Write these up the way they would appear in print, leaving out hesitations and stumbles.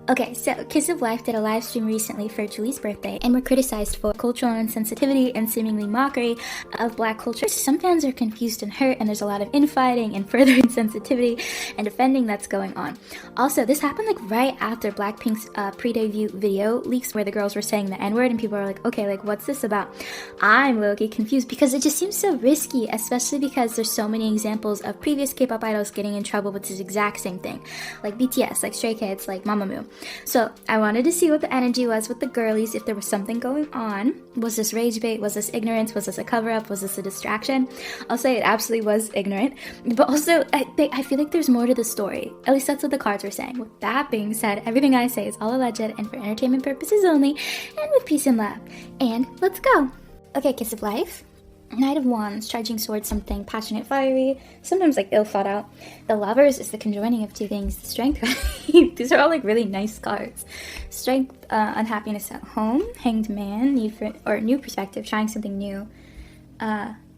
Okay, so Kiss of Life did a live stream recently for Julie's birthday and were criticized for cultural insensitivity and seemingly mockery of Black culture. Some fans are confused and hurt, and there's a lot of infighting and further insensitivity and defending that's going on. Also, this happened like right after Blackpink's pre-debut video leaks where the girls were saying the N-word, and people are like, okay, like what's this about? I'm low-key confused because it just seems so risky, especially because there's so many examples of previous K-pop idols getting in trouble with this exact same thing. Like BTS, like Stray Kids, like Mamamoo. So I wanted to see what the energy was with the girlies, if there was something going on. Was this rage bait? Was this ignorance? Was this a cover-up? Was this a distraction? I'll say it absolutely was ignorant, but also I feel like there's more to the story. At least that's what the cards were saying. With that being said, everything I say is all alleged and for entertainment purposes only, and with peace and love. And let's go! Okay, Kiss of Life. Knight of Wands, charging swords, something passionate, fiery, sometimes like ill thought out. The Lovers is the conjoining of two things. The Strength, these are all like really nice cards. Strength, unhappiness at home, Hanged Man, need for or new perspective, trying something new.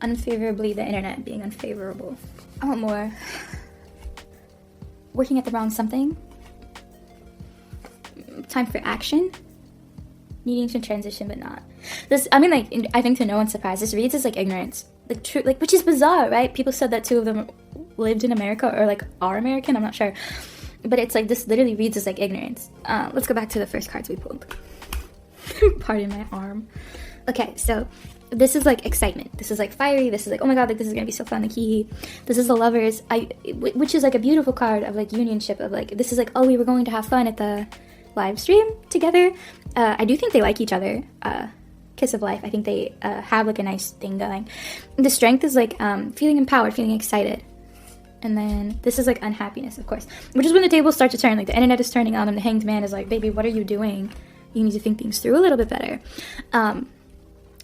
Unfavorably, the internet being unfavorable. I want more. Working at the wrong something. Time for action. Needing to transition, but not. This, I mean, like, I think to no one's surprise, this reads as, like, ignorance. Like, true, like, which is bizarre, right? People said that two of them lived in America, or, like, are American, I'm not sure. But it's, like, this literally reads as, like, ignorance. Let's go back to the first cards we pulled. Pardon my arm. Okay, so, this is, like, excitement. This is, like, fiery. This is, like, oh my god, like, this is gonna be so fun, like, hee. This is the Lovers, which is, like, a beautiful card of, like, unionship, of, like, this is, like, oh, we were going to have fun at the live stream together. I do think they like each other. Kiss of Life, I think they have like a nice thing going. The Strength is like feeling empowered, feeling excited. And then this is like unhappiness, of course, which is when the tables start to turn. Like the internet is turning on and the Hanged Man is like, baby, what are you doing? You need to think things through a little bit better.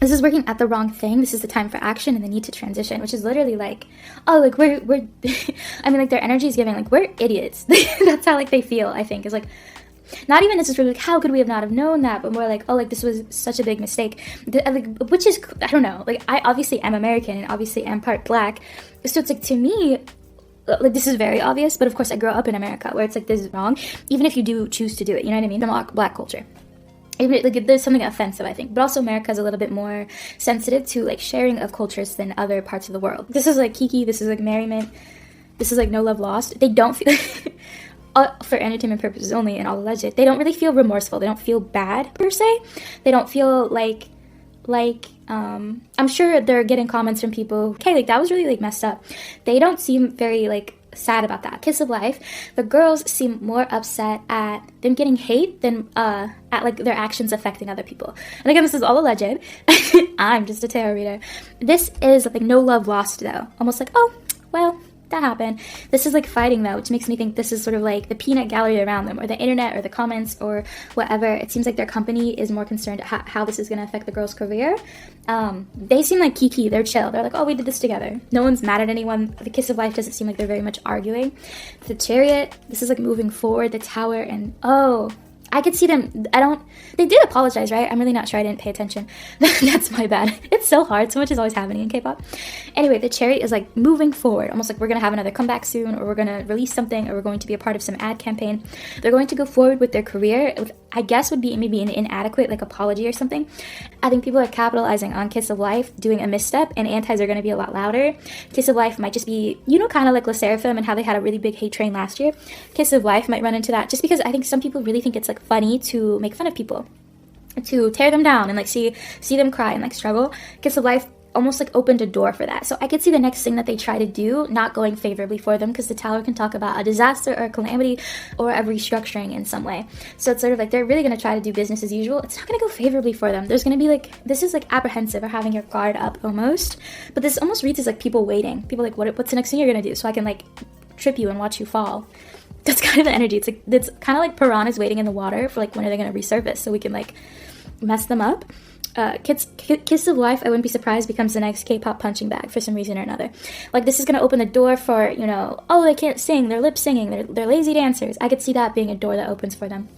This is working at the wrong thing. This is the time for action and the need to transition, which is literally like, oh, like we're I mean, like their energy is giving, like we're idiots. That's how like they feel, I think, is like, not even necessarily like, how could we have not have known that, but more like, oh, like this was such a big mistake, like, which is, I don't know, like I obviously am American and obviously am part Black, so it's like, to me, like this is very obvious, but of course I grew up in America where it's like, this is wrong, even if you do choose to do it, you know what I mean, the Black culture. Even, like, there's something offensive, I think, but also America is a little bit more sensitive to like sharing of cultures than other parts of the world. This is like Kiki, this is like merriment, this is like no love lost. They don't feel for entertainment purposes only and all alleged, they don't really feel remorseful. They don't feel bad per se. They don't feel like I'm sure they're getting comments from people, okay, like that was really like messed up. They don't seem very like sad about that. Kiss of Life, the girls seem more upset at them getting hate than at like their actions affecting other people. And again, this is all alleged. I'm just a tarot reader. This is like no love lost though. Almost like, oh, well, that happened. This is like fighting though, which makes me think this is sort of like the peanut gallery around them, or the internet, or the comments, or whatever. It seems like their company is more concerned how this is going to affect the girl's career. They seem like Kiki, they're chill. They're like, oh, we did this together. No one's mad at anyone. The Kiss of Life doesn't seem like they're very much arguing. The Chariot, this is like moving forward. The Tower, and oh, I could see them, they did apologize, right? I'm really not sure, I didn't pay attention. That's my bad. It's so hard, so much is always happening in K-pop. Anyway, the Chariot is like moving forward, almost like we're gonna have another comeback soon, or we're gonna release something, or we're going to be a part of some ad campaign. They're going to go forward with their career, with, I guess would be maybe an inadequate like apology or something. I think people are capitalizing on Kiss of Life doing a misstep, and antis are gonna be a lot louder. Kiss of Life might just be, you know, kind of like LE SSERAFIM and how they had a really big hate train last year. Kiss of Life might run into that, just because I think some people really think it's like funny to make fun of people, to tear them down and like see them cry and like struggle. Kiss of Life almost like opened a door for that. So I could see the next thing that they try to do not going favorably for them, because the Tower can talk about a disaster or a calamity or a restructuring in some way. So it's sort of like they're really going to try to do business as usual. It's not going to go favorably for them. There's going to be like, this is like apprehensive or having your guard up almost. But this almost reads as like people waiting. People like, what's the next thing you're going to do so I can like trip you and watch you fall. That's kind of the energy. It's like, it's kind of like piranhas waiting in the water for like when are they going to resurface so we can like mess them up. Kiss of Life, I wouldn't be surprised, becomes the next K-pop punching bag for some reason or another. Like this is going to open the door for, you know, oh, they can't sing, they're lip singing, they're lazy dancers. I could see that being a door that opens for them.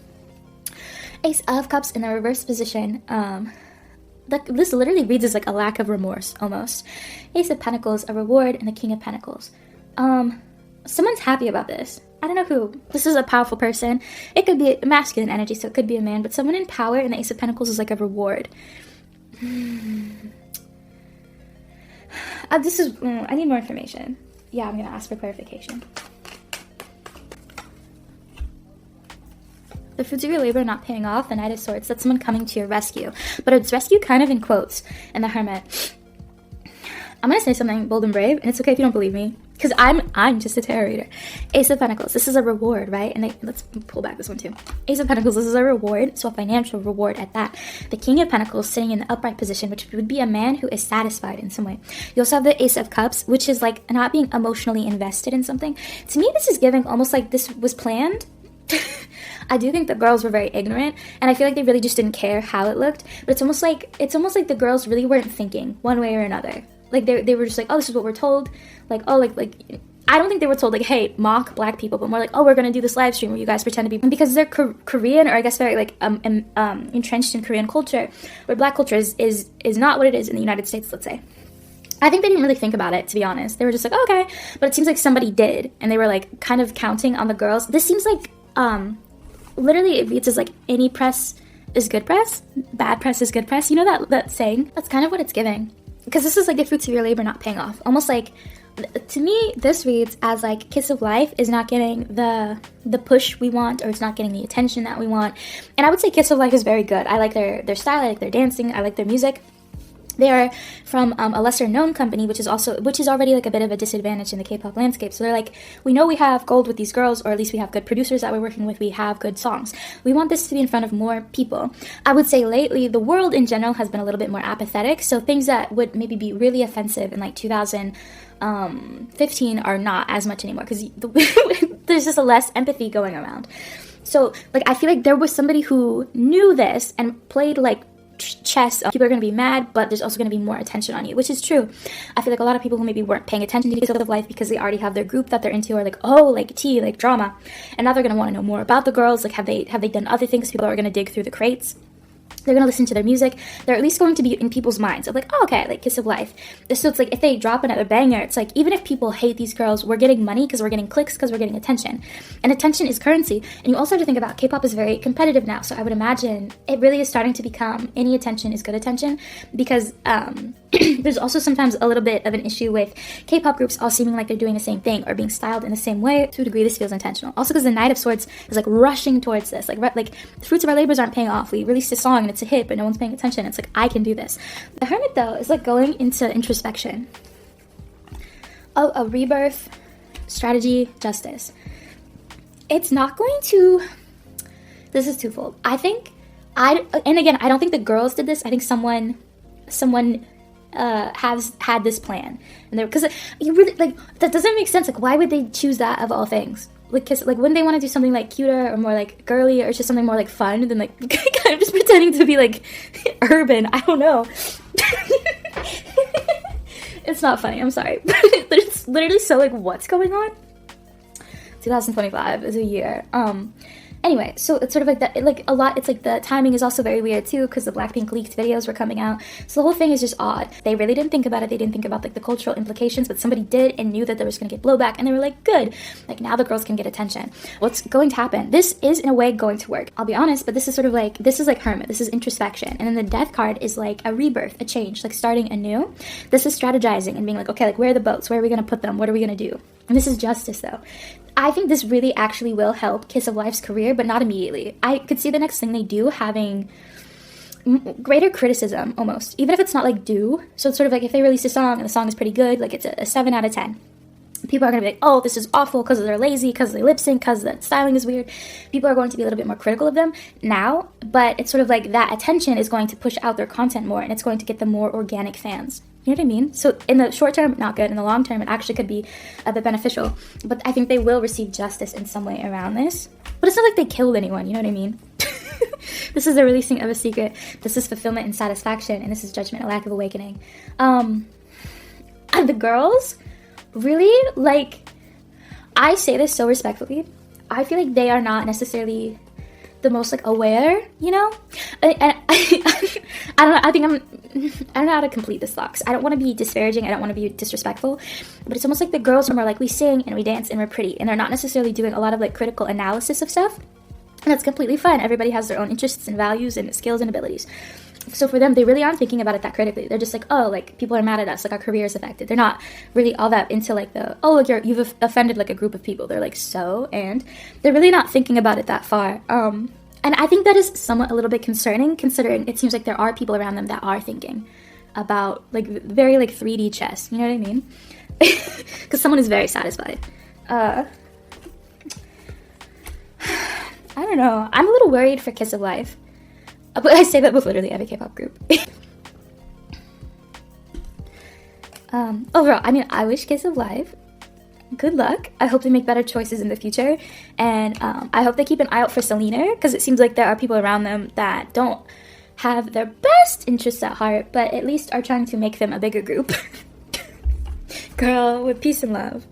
Ace of Cups in the reverse position. This literally reads as like a lack of remorse almost. Ace of Pentacles, a reward, and the King of Pentacles. Someone's happy about this. I don't know who. This is a powerful person. It could be a masculine energy, so it could be a man, but someone in power, and the Ace of Pentacles is like a reward. I need more information. Yeah, I'm gonna ask for clarification. The fruits of your labor not paying off, the Knight of Swords, that's someone coming to your rescue. But it's rescue kind of in quotes. And the Hermit. I'm gonna say something bold and brave, and it's okay if you don't believe me, because I'm just a tarot reader. Ace of Pentacles, this is a reward, right? And let's pull back this one too. Ace of Pentacles, this is a reward, so a financial reward at that. The King of Pentacles sitting in the upright position, which would be a man who is satisfied in some way. You also have the Ace of Cups, which is like not being emotionally invested in something. To me, this is giving almost like this was planned. I do think the girls were very ignorant, and I feel like they really just didn't care how it looked. But it's almost like the girls really weren't thinking one way or another. Like they were just like, oh, this is what we're told. Like, oh, like I don't think they were told like, hey, mock black people, but more like, oh, we're gonna do this live stream where you guys pretend to be, because they're Korean, or I guess very like entrenched in Korean culture, where black culture is not what it is in the United States, let's say. I think they didn't really think about it, to be honest. They were just like, oh, okay, but it seems like somebody did, and they were like kind of counting on the girls. This seems like literally it reads as like any press is good press, bad press is good press. You know that saying? That's kind of what it's giving. Because this is like the fruits of your labor not paying off. Almost like, to me, this reads as like Kiss of Life is not getting the push we want, or it's not getting the attention that we want. And I would say Kiss of Life is very good. I like their style, I like their dancing, I like their music. They are from a lesser known company, which is already like a bit of a disadvantage in the K-pop landscape. So they're like, we know we have gold with these girls, or at least we have good producers that we're working with, we have good songs. We want this to be in front of more people. I would say lately, the world in general has been a little bit more apathetic, so things that would maybe be really offensive in like 2015 are not as much anymore, because there's just a less empathy going around. So like, I feel like there was somebody who knew this and played like chess. People are going to be mad, but there's also going to be more attention on you, which is true. I feel like a lot of people who maybe weren't paying attention to Kiss of Life because they already have their group that they're into, are like, oh, like tea, like drama, and now they're going to want to know more about the girls. Like, have they done other things? People are going to dig through the crates. They're going to listen to their music. They're at least going to be in people's minds of like, oh, okay, like Kiss of Life. So it's like, if they drop another banger, it's like, even if people hate these girls, we're getting money because we're getting clicks, because we're getting attention. And attention is currency. And you also have to think about K-pop is very competitive now. So I would imagine it really is starting to become any attention is good attention, because there's also sometimes a little bit of an issue with K-pop groups all seeming like they're doing the same thing or being styled in the same way. To a degree, this feels intentional. Also because the Knight of Swords is like rushing towards this. Like the fruits of our labors aren't paying off. We released a song and it's a hit, but no one's paying attention. It's like, I can do this. The Hermit, though, is like going into introspection. Oh, a rebirth, strategy, justice. It's not going to... This is twofold. I think... And again, I don't think the girls did this. I think someone has had this plan, and because you really like, that doesn't make sense. Like, why would they choose that of all things? Like, wouldn't they want to do something like cuter or more like girly, or just something more like fun than like kind of just pretending to be like urban? I don't know. It's not funny. I'm sorry, but it's literally so like, what's going on? 2025 is a year. Anyway, so it's sort of like that, like a lot, it's like the timing is also very weird too, because the Blackpink leaked videos were coming out. So the whole thing is just odd. They really didn't think about it. They didn't think about like the cultural implications, but somebody did and knew that there was going to get blowback, and they were like, good, like now the girls can get attention. What's going to happen? This is in a way going to work. I'll be honest, but this is sort of like, this is like Hermit. This is introspection. And then the Death card is like a rebirth, a change, like starting anew. This is strategizing and being like, okay, like where are the boats? Where are we going to put them? What are we going to do? And this is justice though. I think this really actually will help Kiss of Life's career, but not immediately. I could see the next thing they do having greater criticism, almost. Even if it's not like due. So it's sort of like if they release a song and the song is pretty good, like it's a 7 out of 10. People are going to be like, oh, this is awful because they're lazy, because they lip sync, because the styling is weird. People are going to be a little bit more critical of them now, but it's sort of like that attention is going to push out their content more, and it's going to get them more organic fans. You know what I mean? So in the short term, not good. In the long term, it actually could be a bit beneficial. But I think they will receive justice in some way around this. But it's not like they killed anyone, you know what I mean? This is the releasing of a secret. This is fulfillment and satisfaction. And this is judgment, a lack of awakening. And the girls, really, like, I say this so respectfully. I feel like they are not necessarily the most, like, aware, you know? And I don't know, I think I don't know how to complete this thought. I don't want to be disparaging, I don't want to be disrespectful, but it's almost like the girls are more like, we sing and we dance and we're pretty, and they're not necessarily doing a lot of like critical analysis of stuff. And that's completely fine. Everybody has their own interests and values and skills and abilities. So for them, they really aren't thinking about it that critically. They're just like, oh, like, people are mad at us, like, our career is affected. They're not really all that into, like, the, oh, like, you've offended, like, a group of people. They're like, so, and they're really not thinking about it that far. And I think that is somewhat a little bit concerning, considering it seems like there are people around them that are thinking about, like, very, like, 3D chess. You know what I mean? Because someone is very satisfied. I don't know. I'm a little worried for Kiss of Life. But I say that with literally every K-pop group. Overall, I mean, I wish Kiss of Life good luck. I hope they make better choices in the future. And I hope they keep an eye out for Selena, because it seems like there are people around them that don't have their best interests at heart, but at least are trying to make them a bigger group. Girl, with peace and love.